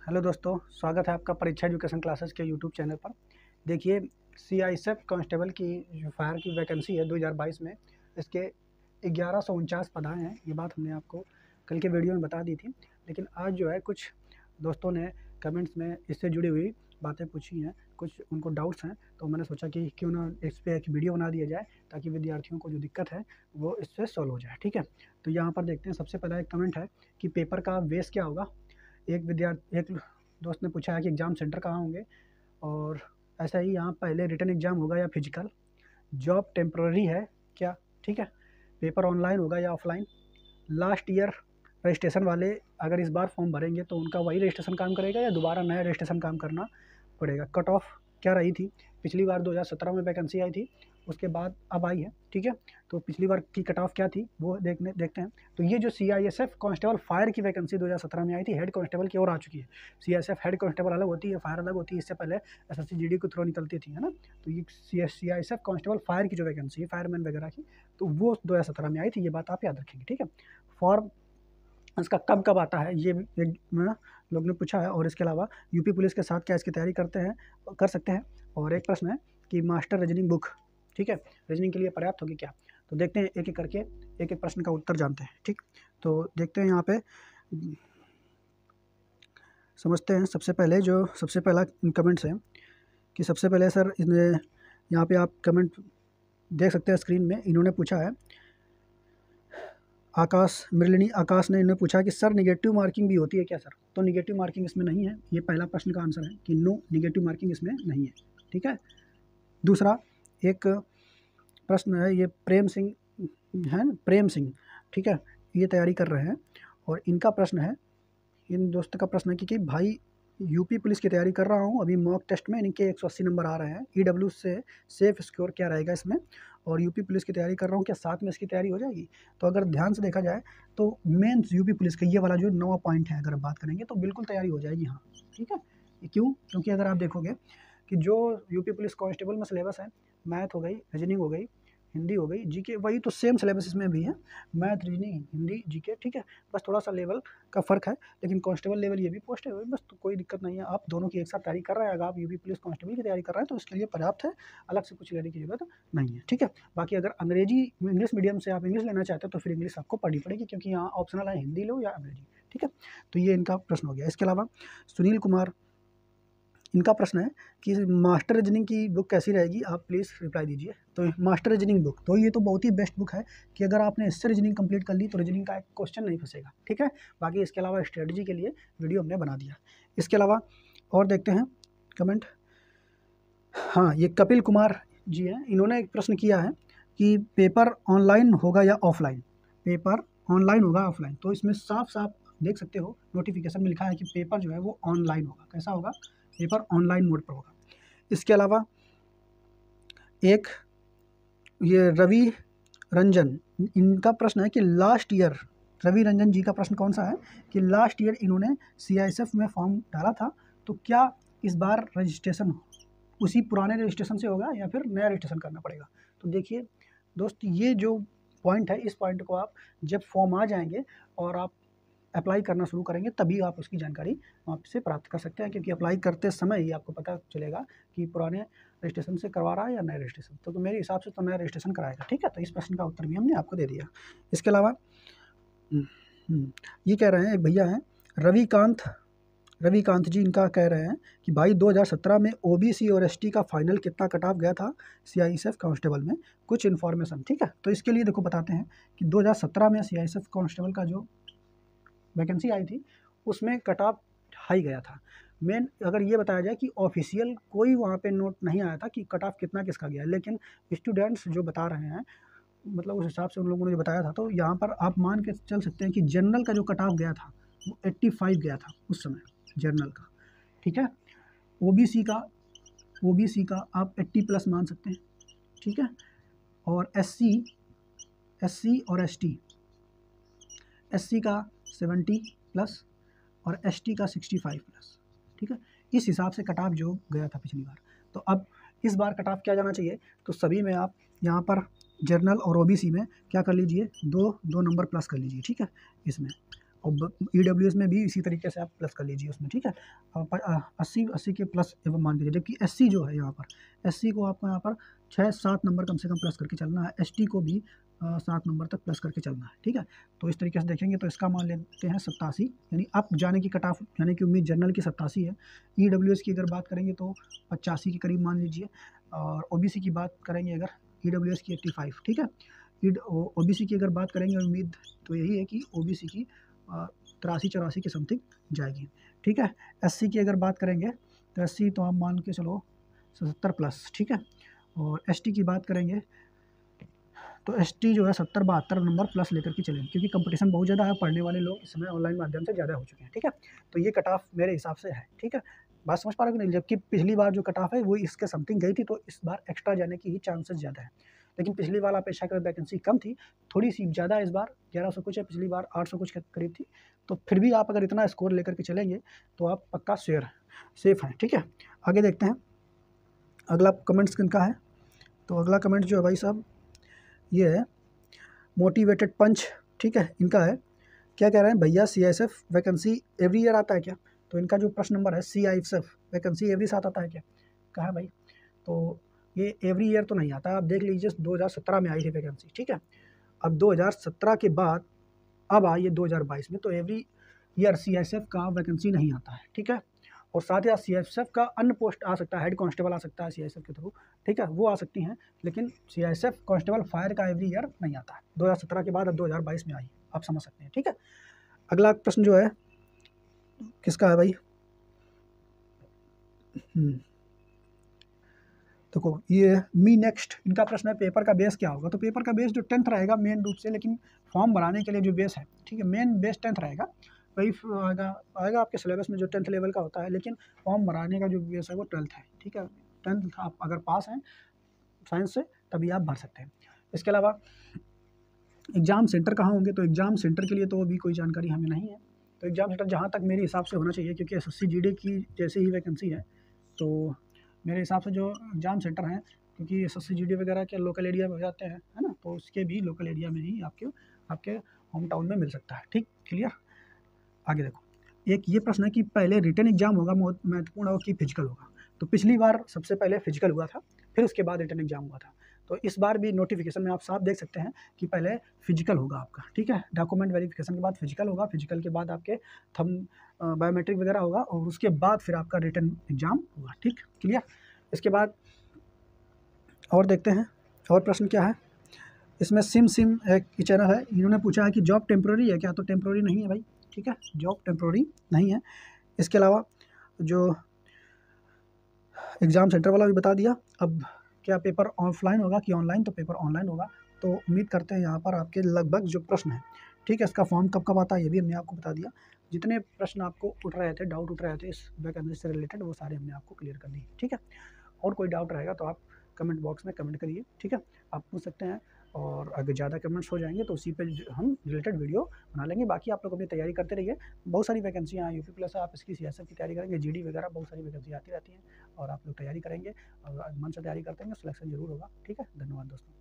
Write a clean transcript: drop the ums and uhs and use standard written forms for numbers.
Hello दोस्तों, स्वागत है आपका परीक्षा एजुकेशन क्लासेस के यूट्यूब चैनल पर। देखिए, सीआईएसएफ कांस्टेबल की जो फायर की वैकेंसी है 2022 में, इसके 1149 पद आए हैं। ये बात हमने आपको कल के वीडियो में बता दी थी, लेकिन आज जो है कुछ दोस्तों ने कमेंट्स में इससे जुड़ी हुई बातें पूछी हैं, कुछ उनको डाउट्स हैं, तो मैंने सोचा कि क्यों ना इस पर एक वीडियो बना दिया जाए ताकि विद्यार्थियों को जो दिक्कत है वो इससे सॉल्व हो जाए। ठीक है, तो यहाँ पर देखते हैं। सबसे पहला एक कमेंट है कि पेपर का बेस क्या होगा। एक दोस्त ने पूछा है कि एग्ज़ाम सेंटर कहाँ होंगे, और ऐसा ही यहाँ पहले रिटन एग्ज़ाम होगा या फिजिकल, जॉब टेम्पररी है क्या, ठीक है, पेपर ऑनलाइन होगा या ऑफलाइन, लास्ट ईयर रजिस्ट्रेशन वाले अगर इस बार फॉर्म भरेंगे तो उनका वही रजिस्ट्रेशन काम करेगा या दोबारा नया रजिस्ट्रेशन काम करना पड़ेगा, कट ऑफ क्या रही थी। पिछली बार 2017 में वैकेंसी आई थी, उसके बाद अब आई है। ठीक है, तो पिछली बार की कट ऑफ क्या थी वो देखते हैं। तो ये जो सीआईएसएफ कांस्टेबल फायर की वैकेंसी 2017 में आई थी, हेड कांस्टेबल की ओर आ चुकी है। सीआईएसएफ हेड कांस्टेबल अलग होती है, फायर अलग होती है। इससे पहले एसएससी जीडी के थ्रू निकलती थी, है ना। तो ये सीआईएसएफ कांस्टेबल फायर की जो वैकेंसी है, फायरमैन वगैरह की, तो वो 2017 में आई थी। ये बात आप याद रखेंगे, ठीक है। फॉर्म इसका कब कब आता है ये लोग ने पूछा है। और इसके अलावा यूपी पुलिस के साथ क्या इसकी तैयारी कर सकते हैं। और एक प्रश्न है कि मास्टर रीजनिंग बुक, ठीक है, रीजनिंग के लिए पर्याप्त होगी क्या। तो देखते हैं, एक एक करके एक एक प्रश्न का उत्तर जानते हैं। ठीक, तो देखते हैं यहाँ पे, समझते हैं। सबसे पहला कमेंट्स है कि सबसे पहले सर यहाँ पे आप कमेंट देख सकते हैं स्क्रीन में। इन्होंने पूछा है, मृलिनी आकाश ने इन्हें पूछा कि सर निगेटिव मार्किंग भी होती है क्या सर। तो निगेटिव मार्किंग इसमें नहीं है। ये पहला प्रश्न का आंसर है कि नो, निगेटिव मार्किंग इसमें नहीं है। ठीक है, दूसरा एक प्रश्न है, ये प्रेम सिंह, ठीक है, ये तैयारी कर रहे हैं। और इनका प्रश्न है, इन दोस्तों का प्रश्न है कि भाई यूपी पुलिस की तैयारी कर रहा हूँ, अभी मॉक टेस्ट में इनके 180 नंबर आ रहे हैं। ईडब्ल्यू से सेफ स्कोर क्या रहेगा इसमें, और यूपी पुलिस की तैयारी कर रहा हूँ, क्या साथ में इसकी तैयारी हो जाएगी। तो अगर ध्यान से देखा जाए तो मेंस यूपी पुलिस का ये वाला जो 9वां पॉइंट है, अगर बात करेंगे तो बिल्कुल तैयारी हो जाएगी। हाँ, ठीक है। क्यों? क्योंकि अगर आप देखोगे कि जो यूपी पुलिस कांस्टेबल में सिलेबस है, मैथ हो गई, रीजनिंग हो गई, हिंदी हो गई, जीके, वही तो सेम सिलेबस इसमें भी है, मैथ, रीजनिंग, हिंदी, जीके, ठीक है। बस थोड़ा सा लेवल का फ़र्क है, लेकिन कांस्टेबल लेवल ये भी पोस्ट है, बस तो कोई दिक्कत नहीं है। आप दोनों की एक साथ तैयारी कर रहे हैं। अगर आप यूपी पुलिस कांस्टेबल की तैयारी कर रहे हैं तो इसके लिए पर्याप्त है, अलग से कुछ लेने की जरूरत नहीं है। ठीक है, बाकी अगर इंग्लिश मीडियम से आप इंग्लिश लेना चाहते हैं तो फिर इंग्लिश आपको पढ़नी पड़ेगी, क्योंकि यहाँ ऑप्शनल है हिंदी लो या अंग्रेजी। ठीक है, तो ये इनका प्रश्न हो गया। इसके अलावा सुनील कुमार, इनका प्रश्न है कि मास्टर रीजनिंग की बुक कैसी रहेगी, आप प्लीज़ रिप्लाई दीजिए। तो मास्टर रीजनिंग बुक, तो ये तो बहुत ही बेस्ट बुक है कि अगर आपने इससे रीजनिंग कंप्लीट कर ली तो रीजनिंग का एक क्वेश्चन नहीं फंसेगा। ठीक है, बाकी इसके अलावा स्ट्रेटजी के लिए वीडियो हमने बना दिया। इसके अलावा और देखते हैं कमेंट। हाँ, ये कपिल कुमार जी हैं, इन्होंने एक प्रश्न किया है कि पेपर ऑनलाइन होगा या ऑफलाइन, पेपर ऑनलाइन होगा ऑफलाइन। तो इसमें साफ साफ देख सकते हो नोटिफिकेशन में लिखा है कि पेपर जो है वो ऑनलाइन होगा। कैसा होगा? पेपर ऑनलाइन मोड पर होगा। इसके अलावा एक ये रवि रंजन, इनका प्रश्न है कि लास्ट ईयर, रवि रंजन जी का प्रश्न कौन सा है कि लास्ट ईयर इन्होंने सीआईएसएफ में फॉर्म डाला था, तो क्या इस बार रजिस्ट्रेशन उसी पुराने रजिस्ट्रेशन से होगा या फिर नया रजिस्ट्रेशन करना पड़ेगा। तो देखिए दोस्त, ये जो पॉइंट है, इस पॉइंट को आप जब फॉर्म आ जाएंगे और आप अप्लाई करना शुरू करेंगे तभी आप उसकी जानकारी आपसे प्राप्त कर सकते हैं, क्योंकि अप्लाई करते समय ही आपको पता चलेगा कि पुराने रजिस्ट्रेशन से करवा रहा है या नया रजिस्ट्रेशन। तो मेरे हिसाब से तो नया रजिस्ट्रेशन कराएगा। ठीक है, तो इस प्रश्न का उत्तर भी हमने आपको दे दिया। इसके अलावा ये कह रहे हैं, एक भैया हैं रविकांत जी, इनका कह रहे हैं कि भाई 2017 में ओबीसी और एसटी का फाइनल कितना कट ऑफ गया था सीआईएसएफ कांस्टेबल में, कुछ इन्फॉर्मेशन। ठीक है, तो इसके लिए देखो बताते हैं कि 2017 में सीआईएसएफ कांस्टेबल का जो वैकेंसी आई थी उसमें कट ऑफ हाई गया था। मेन अगर ये बताया जाए कि ऑफिशियल कोई वहाँ पे नोट नहीं आया था कि कट ऑफ कितना किसका गया है, लेकिन स्टूडेंट्स जो बता रहे हैं, मतलब उस हिसाब से उन लोगों ने जो बताया था, तो यहाँ पर आप मान के चल सकते हैं कि जनरल का जो कट ऑफ गया था वो 85 गया था उस समय, जनरल का। ठीक है, ओबीसी का आप 80 प्लस मान सकते हैं। ठीक है, और एससी और एसटी का 70 प्लस और एसटी का 65 प्लस। ठीक है, इस हिसाब से कट ऑफ जो गया था पिछली बार। तो अब इस बार कट ऑफ क्या जाना चाहिए, तो सभी में आप यहाँ पर जनरल और ओबीसी में क्या कर लीजिए, दो नंबर प्लस कर लीजिए। ठीक है, इसमें और EWS में भी इसी तरीके से आप प्लस कर लीजिए उसमें, ठीक है। 80 के प्लस एवं मान लीजिए, जबकि SC जो है यहाँ पर, SC को आपको यहाँ पर 6-7 नंबर कम से कम प्लस करके चलना है, ST को भी 7 नंबर तक प्लस करके चलना है, ठीक है। तो इस तरीके से देखेंगे तो इसका मान लेते हैं 87, यानी अप जाने की कट ऑफ जाने की उम्मीद जनरल की 87 है। EWS की अगर बात करेंगे तो 85 के करीब मान लीजिए, और OBC की बात करेंगे अगर, EWS की 85, ठीक है। OBC की अगर बात करेंगे उम्मीद तो यही है कि OBC की 83-84 के समथिंग जाएगी, ठीक है। SC की अगर बात करेंगे तो SC तो आप मान के चलो 77 प्लस, ठीक है। और ST की बात करेंगे तो ST जो है 70-72 नंबर प्लस लेकर के चलेंगे, क्योंकि कंपटीशन बहुत ज़्यादा है, पढ़ने वाले लोग इस समय ऑनलाइन माध्यम से ज़्यादा हो चुके हैं, ठीक है। तो ये कट ऑफ मेरे हिसाब से है, ठीक है। बात समझ पा रहे हो कि नहीं? जबकि पिछली बार जो कट ऑफ है वो इसके समथिंग गई थी, तो इस बार एक्स्ट्रा जाने की ही चांसेस ज़्यादा है। लेकिन पिछली बार अपेक्षाकृत वैकेंसी कम थी, थोड़ी सी ज़्यादा इस बार 1100 कुछ है, पिछली बार 800 कुछ के करीब थी। तो फिर भी आप अगर इतना स्कोर लेकर के चलेंगे तो आप पक्का सेफ हैं, ठीक है। आगे देखते हैं अगला कमेंट्स किनका है। तो अगला कमेंट जो है भाई साहब ये है मोटिवेटेड पंच, ठीक है, इनका है। क्या कह रहे हैं भैया, CISF वैकेंसी एवरी ईयर आता है क्या? तो इनका जो प्रश्न नंबर है, CISF वैकेंसी एवरी साथ आता है क्या? कहा है भाई, तो ये एवरी ईयर तो नहीं आता। आप देख लीजिए 2017 में आई थी वैकेंसी, ठीक है। अब 2017 के बाद अब आई है 2022 में, तो एवरी ईयर CISF का वैकेंसी नहीं आता है, ठीक है। और साथ ही साथ CISF का अन्य पोस्ट आ सकता है, हेड कांस्टेबल आ सकता है CISF के थ्रू, ठीक है, वो आ सकती हैं। लेकिन CISF कांस्टेबल फायर का एवरी ईयर नहीं आता है। 2017 के बाद अब 2022 में आई, आप समझ सकते हैं, ठीक है। अगला प्रश्न जो है किसका है भाई, देखो ये मी नेक्स्ट, इनका प्रश्न है पेपर का बेस क्या होगा। तो पेपर का बेस जो 10th रहेगा मेन रूप से, लेकिन फॉर्म भराने के लिए जो बेस है, ठीक है, मेन बेस 10th रहेगा। वही आएगा आपके सिलेबस में जो 10th लेवल का होता है, लेकिन फॉर्म भराने का जो बेस है वो 12th है, ठीक है। 10th आप अगर पास हैं साइंस से तभी आप भर सकते हैं। इसके अलावा एग्ज़ाम सेंटर कहाँ होंगे, तो एग्ज़ाम सेंटर के लिए तो अभी कोई जानकारी हमें नहीं है। तो एग्ज़ाम सेंटर जहाँ तक मेरे हिसाब से होना चाहिए, क्योंकि SSC GD की जैसे ही वैकेंसी है, तो मेरे हिसाब से जो एग्ज़ाम सेंटर हैं, क्योंकि SSC GD वगैरह के लोकल एरिया में हो जाते हैं, है ना, तो उसके भी लोकल एरिया में ही आपके होम टाउन में मिल सकता है, ठीक, क्लियर। आगे देखो, एक ये प्रश्न है कि पहले रिटन एग्जाम होगा महत्वपूर्ण और कि फिजिकल होगा। तो पिछली बार सबसे पहले फिजिकल हुआ था, फिर उसके बाद रिटन एग्जाम हुआ था। तो इस बार भी नोटिफिकेशन में आप साफ देख सकते हैं कि पहले फिजिकल होगा आपका, ठीक है। डॉक्यूमेंट वेरिफिकेशन के बाद फिजिकल होगा, फिजिकल के बाद आपके बायोमेट्रिक वगैरह होगा, और उसके बाद फिर आपका रिटन एग्जाम होगा, ठीक, क्लियर। इसके बाद और देखते हैं और प्रश्न क्या है इसमें। सिम एक चैनल है, इन्होंने पूछा है कि जॉब टेम्प्रोरी है क्या। तो टेम्प्रोरी नहीं है भाई, ठीक है, जॉब टेम्प्रोरी नहीं है। इसके अलावा जो एग्ज़ाम सेंटर वाला भी बता दिया। अब क्या पेपर ऑफलाइन होगा कि ऑनलाइन, तो पेपर ऑनलाइन होगा। तो उम्मीद करते हैं यहाँ पर आपके लगभग जो प्रश्न है, ठीक है, इसका फॉर्म कब कब आता है ये भी हमने आपको बता दिया। जितने प्रश्न आपको उठ रहे थे, डाउट उठ रहे थे इस वैकेंसी से रिलेटेड, वो सारे हमने आपको क्लियर कर दिए, ठीक है। और कोई डाउट रहेगा तो आप कमेंट बॉक्स में कमेंट करिए, ठीक है, आप पूछ सकते हैं। और अगर ज़्यादा कमेंट्स हो जाएंगे तो उसी पे हम रिलेटेड वीडियो बना लेंगे। बाकी आप लोग अपनी तैयारी करते रहिए, बहुत सारी वैकेंसियाँ हैं UP+ आप इसकी CISF की तैयारी करेंगे, GD वगैरह बहुत सारी वैकेंसी आती रहती हैं, और आप लोग तैयारी करेंगे और मन से तैयारी करते हैं, सिलेक्शन जरूर होगा, ठीक है। धन्यवाद दोस्तों।